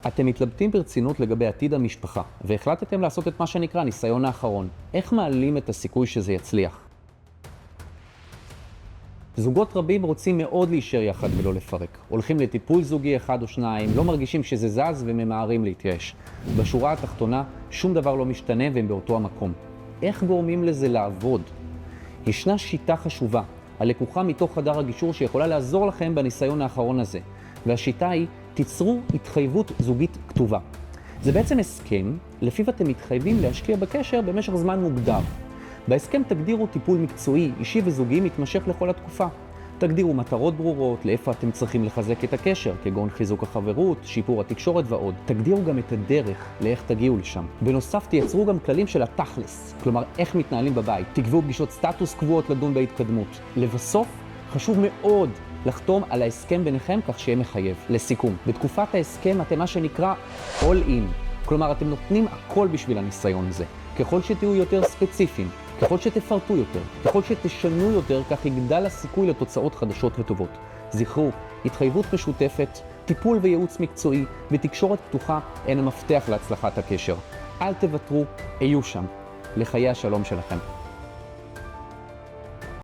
אתם מתלבטים ברצינות לגבי עתיד המשפחה, והחלטתם לעשות את מה שנקרא ניסיון האחרון. איך מעלים את הסיכוי שזה יצליח? זוגות רבים רוצים מאוד להישאר יחד ולא לפרק. הולכים לטיפול זוגי אחד או שניים, לא מרגישים שזה זז וממהרים להתייאש. בשורה התחתונה, שום דבר לא משתנה והם באותו המקום. איך גורמים לזה לעבוד? ישנה שיטה חשובה, הלקוחה מתוך חדר הגישור שיכולה לעזור לכם בניסיון האחרון הזה. והשיטה היא, תיצרו התחייבות זוגית כתובה. זה בעצם הסכם, לפיו אתם מתחייבים להשקיע בקשר במשך זמן מוגדר. בהסכם תגדירו טיפול מקצועי, אישי וזוגי מתמשך לכל התקופה. תגדירו מטרות ברורות, לאיפה אתם צריכים לחזק את הקשר, כגון חיזוק החברות, שיפור התקשורת ועוד. תגדירו גם את הדרך לאיך תגיעו לשם. בנוסף תייצרו גם כללים של התכלס, כלומר איך מתנהלים בבית. תקבעו פגישות סטטוס קבועות לדון בהתקדמות. לבסוף, חשוב מאוד לחתום על ההסכם ביניכם כך שיהיה מחייב. לסיכום, בתקופת ההסכם אתם מה שנקרא all in, כלומר אתם נותנים הכל בשביל הניסיון הזה. ככל שתהיו יותר ספציפיים, ככל שתפרטו יותר, ככל שתשנו יותר, כך יגדל הסיכוי לתוצאות חדשות וטובות. זכרו, התחייבות משותפת, טיפול וייעוץ מקצועי ותקשורת פתוחה הן המפתח להצלחת הקשר. אל תוותרו, היו שם. לחיי השלום שלכם.